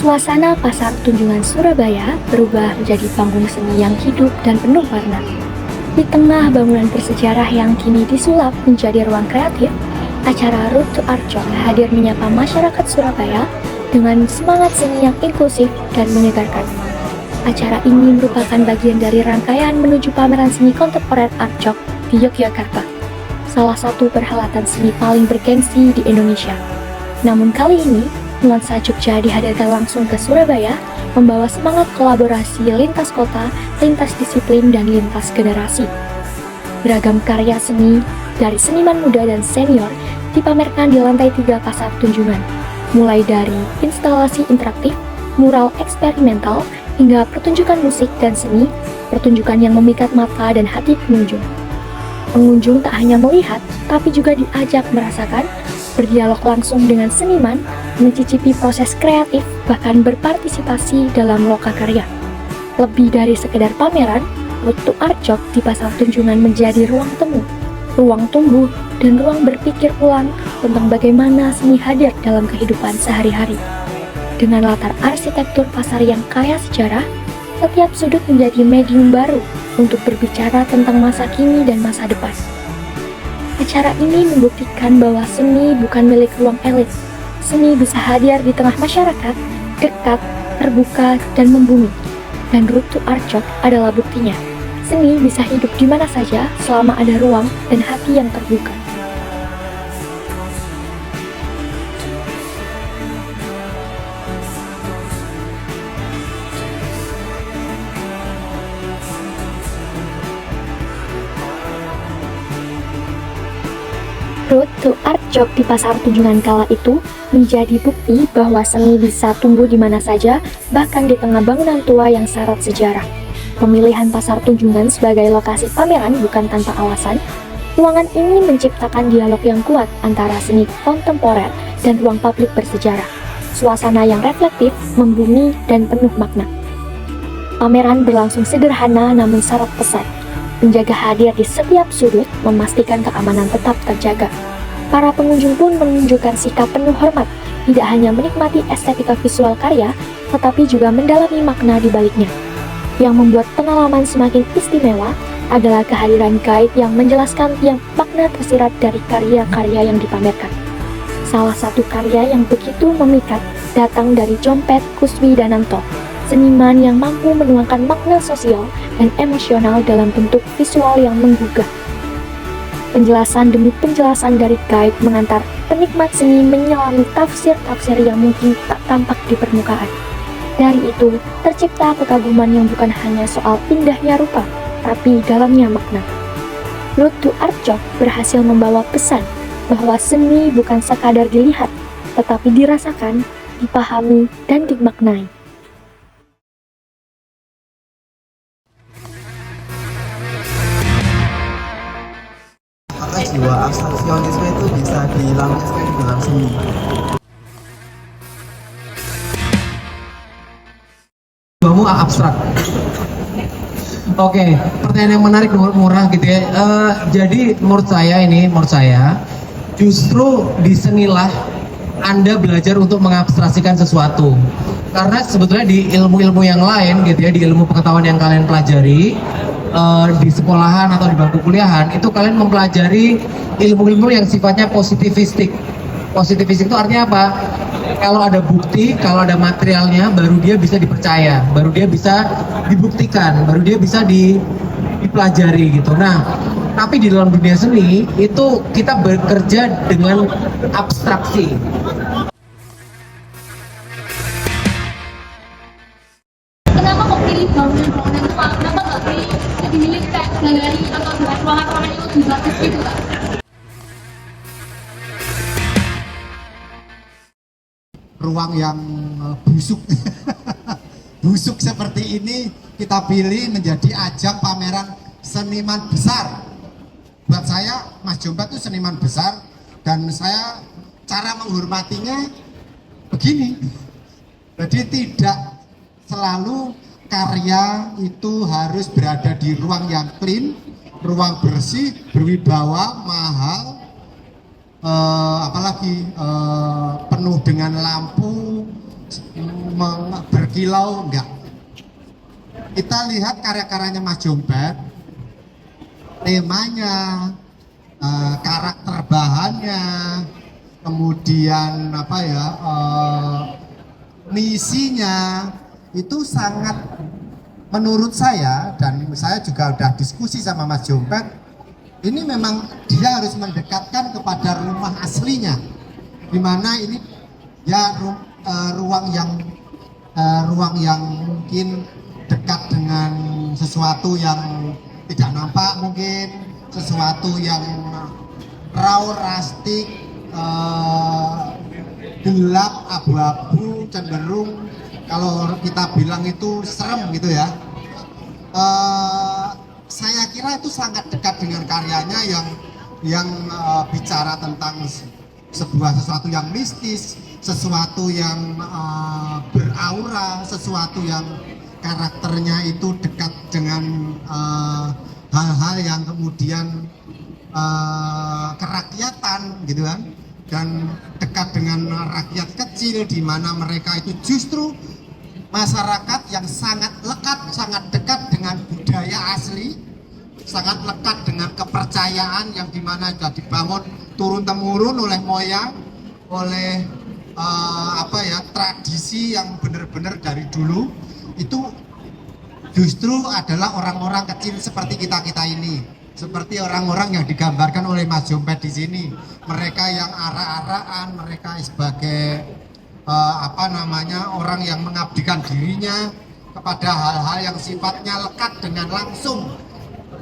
Suasana Pasar Tunjungan Surabaya berubah menjadi panggung seni yang hidup dan penuh warna. Di tengah bangunan bersejarah yang kini disulap menjadi ruang kreatif, acara Road to Art Jog hadir menyapa masyarakat Surabaya dengan semangat seni yang inklusif dan menyegarkan. Acara ini merupakan bagian dari rangkaian menuju pameran seni kontemporer Art Jog di Yogyakarta, salah satu perhelatan seni paling bergengsi di Indonesia. Namun kali ini, nuansa Jogja dihadirkan langsung ke Surabaya, membawa semangat kolaborasi lintas kota, lintas disiplin, dan lintas generasi. Beragam karya seni dari seniman muda dan senior dipamerkan di lantai 3 Pasar Tunjungan, mulai dari instalasi interaktif, mural eksperimental, hingga pertunjukan musik dan seni, pertunjukan yang memikat mata dan hati pengunjung. Pengunjung tak hanya melihat, tapi juga diajak merasakan, berdialog langsung dengan seniman, mencicipi proses kreatif, bahkan berpartisipasi dalam lokakarya. Lebih dari sekedar pameran, Road to Art Jog di Pasar Tunjungan menjadi ruang temu, ruang tumbuh, dan ruang berpikir ulang tentang bagaimana seni hadir dalam kehidupan sehari-hari. Dengan latar arsitektur pasar yang kaya sejarah, setiap sudut menjadi medium baru untuk berbicara tentang masa kini dan masa depan. Acara ini membuktikan bahwa seni bukan milik ruang elit. Seni bisa hadir di tengah masyarakat, dekat, terbuka, dan membumi. Dan Road to Art Jog adalah buktinya. Seni bisa hidup di mana saja selama ada ruang dan hati yang terbuka. Road to Art Jog di Pasar Tunjungan kala itu menjadi bukti bahwa seni bisa tumbuh di mana saja, bahkan di tengah bangunan tua yang syarat sejarah. Pemilihan Pasar Tunjungan sebagai lokasi pameran bukan tanpa alasan. Ruangan ini menciptakan dialog yang kuat antara seni kontemporer dan ruang publik bersejarah. Suasana yang reflektif, membumi, dan penuh makna. Pameran berlangsung sederhana namun syarat pesan. Penjaga hadir di setiap sudut, memastikan keamanan tetap terjaga. Para pengunjung pun menunjukkan sikap penuh hormat, tidak hanya menikmati estetika visual karya, tetapi juga mendalami makna di baliknya. Yang membuat pengalaman semakin istimewa adalah kehadiran guide yang menjelaskan tiap makna tersirat dari karya-karya yang dipamerkan. Salah satu karya yang begitu memikat datang dari Jompet Kuswidananto, seniman yang mampu menuangkan makna sosial dan emosional dalam bentuk visual yang menggugah. Penjelasan demi penjelasan dari guide mengantar penikmat seni menyelami tafsir-tafsir yang mungkin tak tampak di permukaan. Dari itu, tercipta kekaguman yang bukan hanya soal indahnya rupa, tapi dalamnya makna. Road to Art Jog berhasil membawa pesan bahwa seni bukan sekadar dilihat, tetapi dirasakan, dipahami, dan dimaknai. Apakah jiwa abstraksionisme itu bisa dilampiaskan di dalam seni? Jiwamu abstrak. Oke, pertanyaan yang menarik, murah gitu ya. Jadi menurut saya justru di senilah Anda belajar untuk mengabstraksikan sesuatu. Karena sebetulnya di ilmu-ilmu yang lain gitu ya, di ilmu pengetahuan yang kalian pelajari, di sekolahan atau di bangku kuliahan, itu kalian mempelajari ilmu-ilmu yang sifatnya positivistik. Positivistik itu artinya apa? Kalau ada bukti, kalau ada materialnya, baru dia bisa dipercaya, baru dia bisa dibuktikan, baru dia bisa dipelajari gitu. Nah, tapi di dalam dunia seni itu kita bekerja dengan abstraksi. Kenapa kok pilih bangunan-bangunan tua? Kenapa nggak pilih jadi milik kayak galeri atau ruangan-ruangan yang lebih bagus gitu kak? Ruang yang busuk busuk seperti ini kita pilih menjadi ajang pameran seniman besar. Buat saya Mas Jompet itu seniman besar, dan saya cara menghormatinya begini. Jadi tidak selalu karya itu harus berada di ruang yang clean, ruang bersih, berwibawa, mahal, apalagi penuh dengan lampu, berkilau, enggak. Kita lihat karya-karyanya Mas Jompet, temanya, karakter bahannya, kemudian apa ya, misinya itu sangat, menurut saya, dan saya juga udah diskusi sama Mas Jompet, ini memang dia harus mendekatkan kepada rumah aslinya, dimana ini ya ruang yang mungkin dekat dengan sesuatu yang tidak nampak, mungkin sesuatu yang raw, rustik, gelap, abu-abu, cenderung kalau kita bilang itu serem gitu ya. Saya kira itu sangat dekat dengan karyanya yang bicara tentang sebuah sesuatu yang mistis, sesuatu yang beraura, sesuatu yang karakternya itu dekat dengan hal-hal yang kemudian kerakyatan gitu kan, dan dekat dengan rakyat kecil, di mana mereka itu justru masyarakat yang sangat lekat, sangat dekat dengan budaya asli, sangat lekat dengan kepercayaan yang dimana sudah dibangun turun temurun oleh moyang, oleh tradisi yang benar-benar dari dulu. Itu justru adalah orang-orang kecil seperti kita ini, seperti orang-orang yang digambarkan oleh Mas Jompet di sini. Mereka yang ara-araan, mereka sebagai orang yang mengabdikan dirinya kepada hal-hal yang sifatnya lekat dengan langsung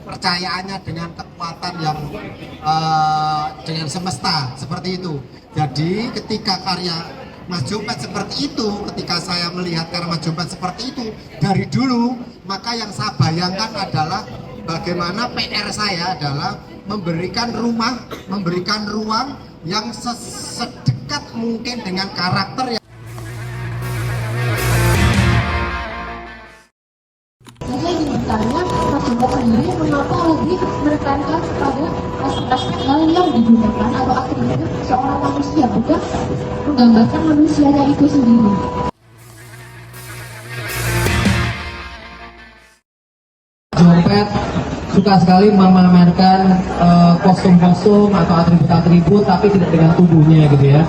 percayaannya dengan kekuatan yang dengan semesta, seperti itu. Jadi ketika karya Mas Jompet seperti itu, ketika saya melihat karya Mas Jompet seperti itu dari dulu, maka yang saya bayangkan adalah bagaimana PR saya adalah memberikan rumah, memberikan ruang yang sedekat mungkin dengan karakter yang Saya ingin bertanya, Mas Jompet sendiri mengapa lebih menekankan pada aspek hal yang digunakan atau atribut seorang manusia, bukan menggambarkan manusianya itu sendiri? Jompet suka sekali memamerkan kostum-kostum atau atribut-atribut, tapi tidak dengan tubuhnya gitu ya.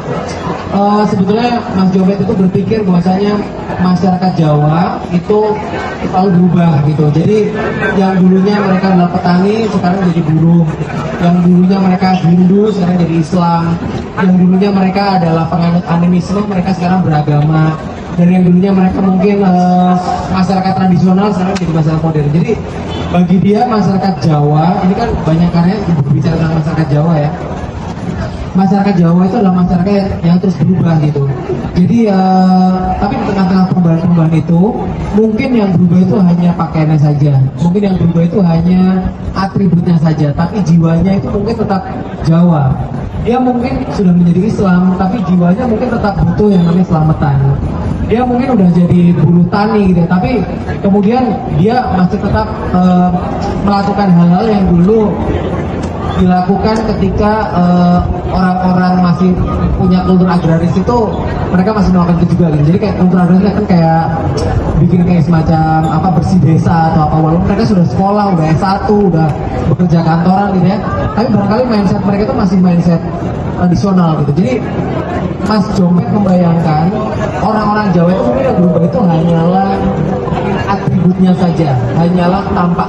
Sebetulnya Mas Jompet itu berpikir bahwasanya masyarakat Jawa itu selalu berubah gitu. Jadi yang dulunya mereka adalah petani, sekarang jadi buruh. Yang dulunya mereka Hindu, sekarang jadi Islam. Yang dulunya mereka adalah penganut animisme, mereka sekarang beragama. Dan yang dulunya mereka mungkin masyarakat tradisional, sekarang jadi masyarakat modern. Jadi bagi dia masyarakat Jawa, ini kan banyak karya berbicara tentang masyarakat Jawa ya. Masyarakat Jawa itu adalah masyarakat yang terus berubah gitu. Jadi tapi di tengah-tengah perubahan-perubahan itu, mungkin yang berubah itu hanya pakaiannya saja, mungkin yang berubah itu hanya atributnya saja, tapi jiwanya itu mungkin tetap Jawa. Dia mungkin sudah menjadi Islam, tapi jiwanya mungkin tetap butuh yang namanya selamatan. Dia mungkin udah jadi buruh tani gitu, tapi kemudian dia masih tetap melakukan hal-hal yang dulu dilakukan ketika orang-orang masih punya kultur agraris itu, mereka masih melakukan itu juga gitu. Jadi kayak kultur agraris kan kayak bikin kayak semacam bersih desa atau apa, walaupun mereka sudah sekolah, udah S1, udah bekerja kantoran gitu ya, tapi barangkali mindset mereka itu masih mindset tradisional gitu. Jadi Mas Jompet membayangkan orang-orang Jawa itu mungkin yang berubah itu hanyalah atributnya saja, hanyalah tampak